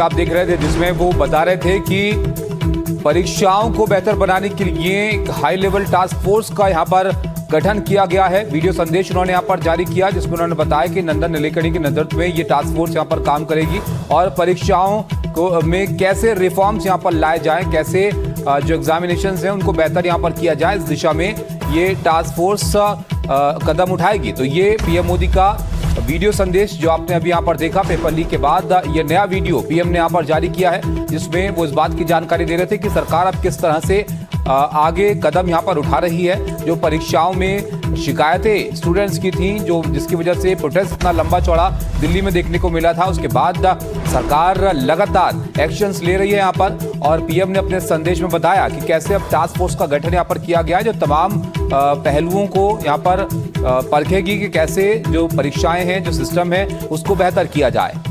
आप देख रहे थे जिसमें वो बता रहे थे कि परीक्षाओं को बेहतर बनाने के लिए हाई लेवल टास्क फोर्स का यहां पर गठन किया गया है। वीडियो संदेश उन्होंने यहां पर जारी किया जिसमें उन्होंने बताया कि नंदन नीलेकणी के नेतृत्व में ये टास्क फोर्स यहां पर काम करेगी और परीक्षाओं को में कैसे रिफॉर्म्स यहां पर लाए जाएं, कैसे जो एग्जामिनेशंस हैं उनको बेहतर यहां पर किया जाए, इस दिशा में ये टास्क फोर्स कदम उठाएगी। तो ये पीएम मोदी का वीडियो संदेश जो आपने अभी यहाँ पर देखा पेपर लीक के बाद, ये नया वीडियो पीएम ने यहाँ पर जारी किया है जिसमें वो इस बात की जानकारी दे रहे थे कि सरकार अब किस तरह से आगे कदम यहाँ पर उठा रही है। जो परीक्षाओं में शिकायतें स्टूडेंट्स की थी, जो जिसकी वजह से प्रोटेस्ट इतना लंबा चौड़ा दिल्ली में देखने को मिला था, उसके बाद सरकार लगातार एक्शंस ले रही है यहाँ पर। और पीएम ने अपने संदेश में बताया कि कैसे अब टास्क फोर्स का गठन यहाँ पर किया गया है जो तमाम पहलुओं को यहाँ पर परखेगी कि कैसे जो परीक्षाएं हैं, जो सिस्टम है उसको बेहतर किया जाए।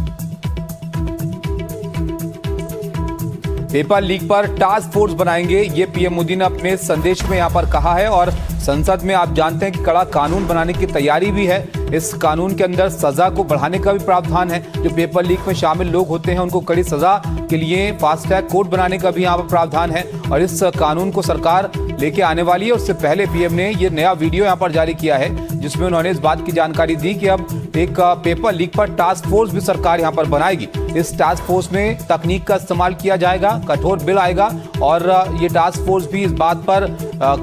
पेपर लीक पर टास्क फोर्स बनाएंगे, ये पीएम मोदी ने अपने संदेश में यहां पर कहा है। और संसद में आप जानते हैं कि कड़ा कानून बनाने की तैयारी भी है। इस कानून के अंदर सजा को बढ़ाने का भी प्रावधान है। जो पेपर लीक में शामिल लोग होते हैं उनको कड़ी सजा के लिए फास्ट ट्रैक कोर्ट बनाने का भी यहाँ पर प्रावधान है और इस कानून को सरकार लेके आने वाली है। उससे पहले पीएम ने ये नया वीडियो यहाँ पर जारी किया है जिसमें उन्होंने इस बात की जानकारी दी कि अब एक पेपर लीक पर टास्क फोर्स भी सरकार यहाँ पर बनाएगी। इस टास्क फोर्स में तकनीक का इस्तेमाल किया जाएगा, कठोर बिल आएगा और ये टास्क फोर्स भी इस बात पर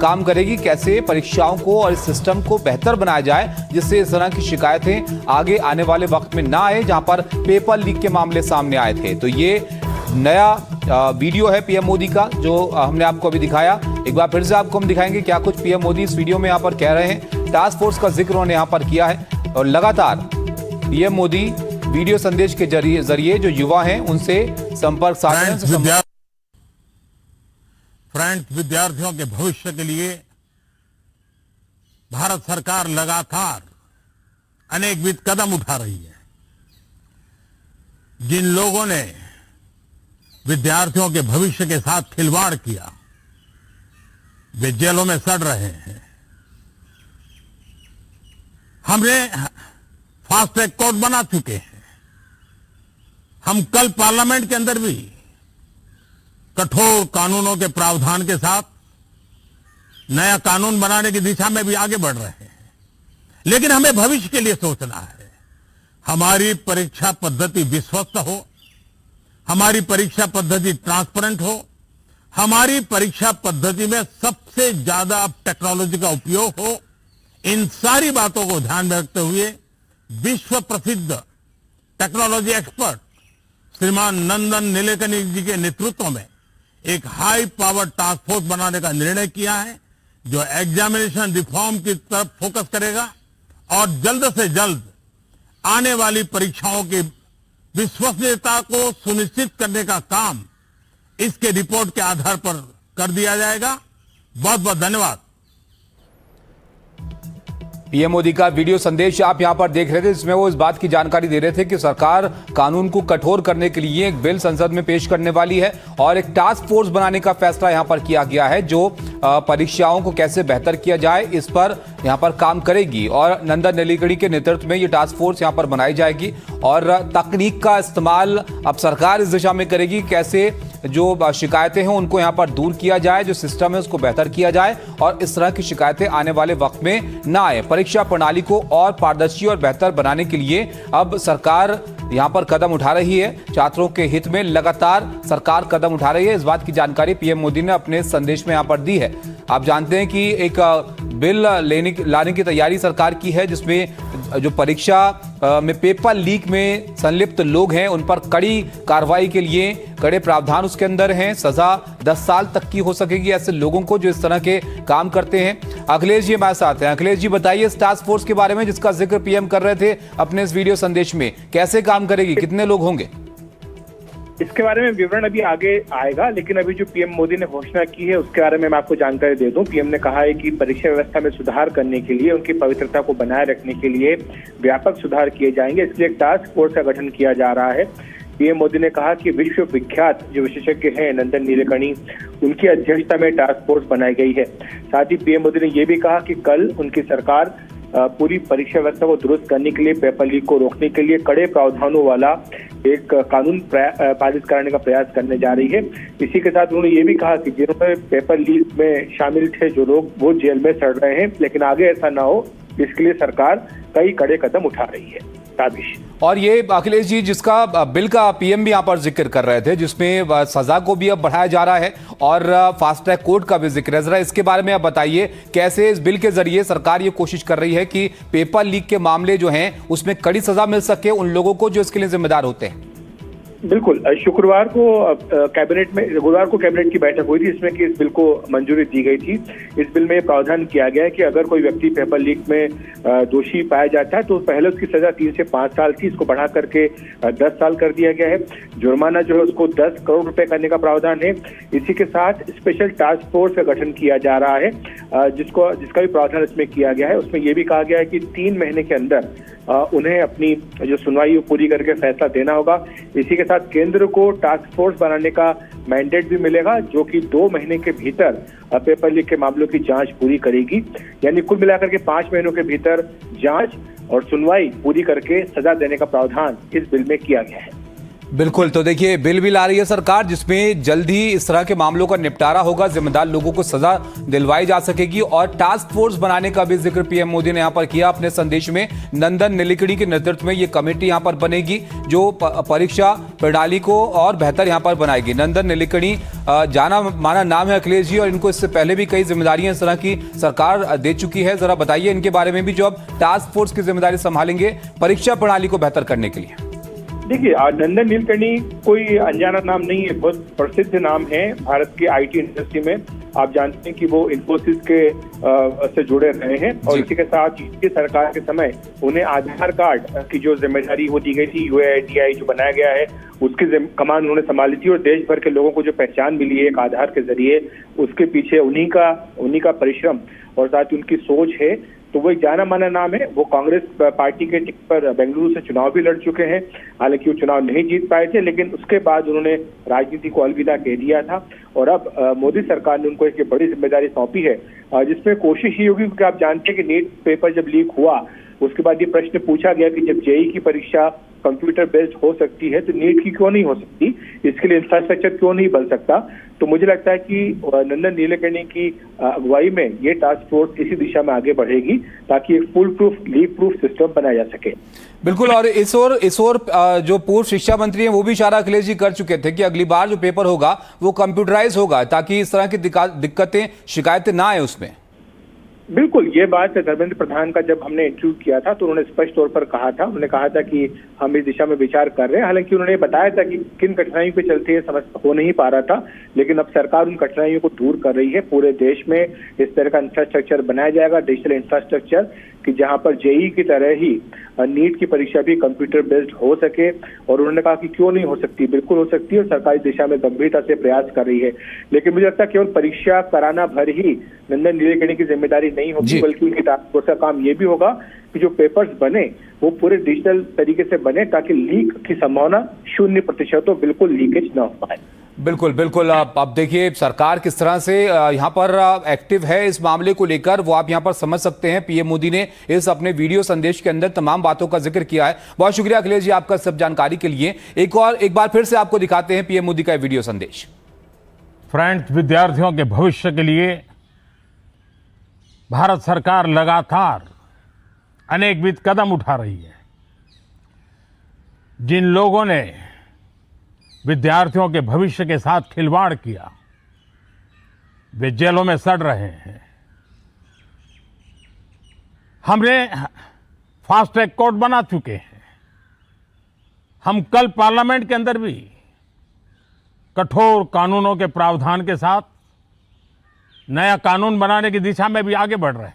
काम करेगी कैसे परीक्षाओं को और इस सिस्टम को बेहतर बनाया जाए जिससे इस तरह की शिकायतें आगे आने वाले वक्त में ना आए जहां पर पेपर लीक के मामले सामने आए थे। तो ये नया वीडियो है पीएम मोदी का जो हमने आपको अभी दिखाया। एक बार फिर से आपको हम दिखाएंगे क्या कुछ पीएम मोदी इस वीडियो में यहाँ पर कह रहे हैं। टास्क फोर्स का जिक्र उन्होंने यहाँ पर किया है और लगातार पीएम मोदी वीडियो संदेश के जरिए जो युवा हैं उनसे संपर्क साधने विद्यार्थियों के भविष्य के लिए भारत सरकार लगातार अनेकविध कदम उठा रही है। जिन लोगों ने विद्यार्थियों के भविष्य के साथ खिलवाड़ किया वे जेलों में सड़ रहे हैं। हमने फास्ट ट्रैक कोर्ट बना चुके हैं। हम कल पार्लियामेंट के अंदर भी कठोर कानूनों के प्रावधान के साथ नया कानून बनाने की दिशा में भी आगे बढ़ रहे हैं। लेकिन हमें भविष्य के लिए सोचना है। हमारी परीक्षा पद्धति विश्वस्त हो, हमारी परीक्षा पद्धति ट्रांसपेरेंट हो, हमारी परीक्षा पद्धति में सबसे ज्यादा अब टेक्नोलॉजी का उपयोग हो। इन सारी बातों को ध्यान में रखते हुए विश्व प्रसिद्ध टेक्नोलॉजी एक्सपर्ट श्रीमान नंदन नीलेकणी जी के नेतृत्व में एक हाई पावर टास्क फोर्स बनाने का निर्णय किया है जो एग्जामिनेशन रिफॉर्म की तरफ फोकस करेगा और जल्द से जल्द आने वाली परीक्षाओं की विश्वसनीयता को सुनिश्चित करने का काम इसके रिपोर्ट के आधार पर कर दिया जाएगा। बहुत बहुत धन्यवाद। पीएम मोदी का वीडियो संदेश आप यहां पर देख रहे थे जिसमें वो इस बात की जानकारी दे रहे थे कि सरकार कानून को कठोर करने के लिए एक बिल संसद में पेश करने वाली है और एक टास्क फोर्स बनाने का फैसला यहां पर किया गया है जो परीक्षाओं को कैसे बेहतर किया जाए इस पर यहां पर काम करेगी। और नंदन नीलेकणी के नेतृत्व में ये टास्क फोर्स यहां पर बनाई जाएगी और तकनीक का इस्तेमाल अब सरकार इस दिशा में करेगी कैसे जो शिकायतें हैं उनको यहाँ पर दूर किया जाए, जो सिस्टम है उसको बेहतर किया जाए और इस तरह की शिकायतें आने वाले वक्त में ना आए। परीक्षा प्रणाली को और पारदर्शी और बेहतर बनाने के लिए अब सरकार यहाँ पर कदम उठा रही है। छात्रों के हित में लगातार सरकार कदम उठा रही है। इस बात की जानकारी पीएम मोदी ने अपने संदेश में यहाँ पर दी है। आप जानते हैं कि एक बिल लाने की तैयारी सरकार की है जिसमें जो परीक्षा में पेपर लीक में संलिप्त लोग हैं उन पर कड़ी कार्रवाई के लिए कड़े प्रावधान उसके अंदर हैं। सजा 10 साल तक की हो सकेगी ऐसे लोगों को जो इस तरह के काम करते हैं। अखिलेश जी हमारे साथ हैं। अखिलेश जी बताइए इस टास्क फोर्स के बारे में जिसका जिक्र पीएम कर रहे थे अपने इस वीडियो संदेश में, कैसे काम करेगी, कितने लोग होंगे? इसके बारे में विवरण अभी आगे आएगा, लेकिन अभी जो पीएम मोदी ने घोषणा की है उसके बारे में मैं आपको जानकारी दे दूं। पीएम ने कहा है कि परीक्षा व्यवस्था में सुधार करने के लिए, उनकी पवित्रता को बनाए रखने के लिए व्यापक सुधार किए जाएंगे। इसलिए एक टास्क फोर्स का गठन किया जा रहा है। पीएम मोदी ने कहा कि विश्व विख्यात जो विशेषज्ञ हैं नंदन नीलेकणी, उनकी अध्यक्षता में टास्क फोर्स बनाई गई है। साथ ही पीएम मोदी ने यह भी कहा कि कल उनकी सरकार पूरी परीक्षा व्यवस्था को दुरुस्त करने के लिए, पेपर लीक को रोकने के लिए कड़े प्रावधानों वाला एक कानून पारित करने का प्रयास करने जा रही है। इसी के साथ उन्होंने ये भी कहा कि जिन्होंने पेपर लीक में शामिल थे जो लोग, वो जेल में सड़ रहे हैं, लेकिन आगे ऐसा ना हो इसके लिए सरकार कई कड़े कदम उठा रही है। ताबिश। और ये अखिलेश जी, जिसका बिल का पीएम भी यहाँ पर जिक्र कर रहे थे, जिसमें सजा को भी अब बढ़ाया जा रहा है और फास्ट ट्रैक कोर्ट का भी जिक्र है, जरा इसके बारे में आप बताइए, कैसे इस बिल के जरिए सरकार ये कोशिश कर रही है कि पेपर लीक के मामले जो हैं उसमें कड़ी सजा मिल सके उन लोगों को जो इसके लिए जिम्मेदार होते हैं। बिल्कुल, गुरुवार को कैबिनेट की बैठक हुई थी, इसमें कि इस बिल को मंजूरी दी गई थी। इस बिल में प्रावधान किया गया है कि अगर कोई व्यक्ति पेपर लीक में दोषी पाया जाता है तो पहले उसकी सजा 3 से 5 साल थी, इसको बढ़ा करके 10 साल कर दिया गया है। जुर्माना जो है उसको 10 करोड़ रुपए करने का प्रावधान है। इसी के साथ स्पेशल टास्क फोर्स का गठन किया जा रहा है, जिसका भी प्रावधान इसमें किया गया है। उसमें यह भी कहा गया है कि 3 महीने के अंदर उन्हें अपनी जो सुनवाई पूरी करके फैसला देना होगा। इसी के साथ केंद्र को टास्क फोर्स बनाने का मैंडेट भी मिलेगा, जो कि 2 महीने के भीतर पेपर लीक के मामलों की जांच पूरी करेगी। यानी कुल मिलाकर के 5 महीनों के भीतर जांच और सुनवाई पूरी करके सजा देने का प्रावधान इस बिल में किया गया है। बिल्कुल, तो देखिए बिल भी ला रही है सरकार जिसमें जल्द ही इस तरह के मामलों का निपटारा होगा, जिम्मेदार लोगों को सजा दिलवाई जा सकेगी और टास्क फोर्स बनाने का भी जिक्र पीएम मोदी ने यहां पर किया अपने संदेश में। नंदन नीलेकणी के नेतृत्व में ये कमेटी यहां पर बनेगी जो परीक्षा प्रणाली को और बेहतर यहां पर बनाएगी। नंदन नीलेकणी जाना माना नाम है अखिलेश जी, और इनको इससे पहले भी कई जिम्मेदारियां इस तरह की सरकार दे चुकी है। जरा बताइए इनके बारे में भी, जो अब टास्क फोर्स की जिम्मेदारी संभालेंगे परीक्षा प्रणाली को बेहतर करने के लिए। देखिए, नंदन नीलेकणी कोई अनजाना नाम नहीं है, बहुत प्रसिद्ध नाम है भारत की आईटी इंडस्ट्री में। आप जानते हैं कि वो इन्फोसिस के से जुड़े रहे हैं और इसी के साथ की सरकार के समय उन्हें आधार कार्ड की जो जिम्मेदारी वो दी गई थी, UIDAI जो बनाया गया है, उसकी कमान उन्होंने संभाली थी और देश भर के लोगों को जो पहचान मिली है एक आधार के जरिए, उसके पीछे उन्हीं का परिश्रम और साथ ही उनकी सोच है। तो वो एक जाना माना नाम है। वो कांग्रेस पार्टी के टिकट पर बेंगलुरु से चुनाव भी लड़ चुके हैं, हालांकि वो चुनाव नहीं जीत पाए थे, लेकिन उसके बाद उन्होंने राजनीति को अलविदा कह दिया था और अब मोदी सरकार ने उनको एक बड़ी जिम्मेदारी सौंपी है, जिसमें कोशिश ही होगी, क्योंकि आप जानते हैं कि नीट पेपर जब लीक हुआ उसके बाद ये प्रश्न पूछा गया कि जब जेईई की परीक्षा कंप्यूटर बेस्ड हो सकती है तो नीट की क्यों नहीं हो सकती, इसके लिए इंफ्रास्ट्रक्चर क्यों नहीं बन सकता। तो मुझे लगता है कि नंदन नीलेकणी की अगुवाई में ये टास्क फोर्स इसी दिशा में आगे बढ़ेगी ताकि एक full proof, leak proof system बनाया जा सके। बिल्कुल, और इस ओर जो पूर्व शिक्षा मंत्री हैं वो भी इशारा अखिलेश जी कर चुके थे कि अगली बार जो पेपर होगा वो कंप्यूटराइज होगा ताकि इस तरह की दिक्कतें, शिकायतें ना आए उसमें। बिल्कुल, ये बात धर्मेंद्र प्रधान का जब हमने इंटरव्यू किया था तो उन्होंने स्पष्ट तौर पर कहा था, उन्होंने कहा था कि हम इस दिशा में विचार कर रहे हैं। हालांकि उन्होंने बताया था कि किन कठिनाइयों के चलते समझ हो नहीं पा रहा था, लेकिन अब सरकार उन कठिनाइयों को दूर कर रही है। पूरे देश में इस तरह का इंफ्रास्ट्रक्चर बनाया जाएगा, डिजिटल इंफ्रास्ट्रक्चर, कि जहां पर जेईई की तरह ही नीट की परीक्षा भी कंप्यूटर बेस्ड हो सके। और उन्होंने कहा कि क्यों नहीं हो सकती, बिल्कुल हो सकती है और सरकार इस दिशा में गंभीरता से प्रयास कर रही है। लेकिन मुझे लगता है केवल परीक्षा कराना भर ही नंदन नीलेकणी की जिम्मेदारी नहीं होगी, बल्कि उनकी टास्क फोर्स का काम ये भी होगा कि जो पेपर्स बने वो पूरे डिजिटल तरीके से बने ताकि लीक की संभावना 0% हो, बिल्कुल लीकेज ना हो पाए। बिल्कुल बिल्कुल, अब देखिए सरकार किस तरह से यहाँ पर एक्टिव है इस मामले को लेकर, वो आप यहाँ पर समझ सकते हैं। पीएम मोदी ने इस अपने वीडियो संदेश के अंदर तमाम बातों का जिक्र किया है। बहुत शुक्रिया अखिलेश जी आपका सब जानकारी के लिए। एक बार फिर से आपको दिखाते हैं पीएम मोदी का वीडियो संदेश। फ्रेंड्स, विद्यार्थियों के भविष्य के लिए भारत सरकार लगातार अनेकविध कदम उठा रही है। जिन लोगों ने विद्यार्थियों के भविष्य के साथ खिलवाड़ किया वे जेलों में सड़ रहे हैं। हमने फास्ट ट्रैक कोर्ट बना चुके हैं। हम कल पार्लियामेंट के अंदर भी कठोर कानूनों के प्रावधान के साथ नया कानून बनाने की दिशा में भी आगे बढ़ रहे हैं।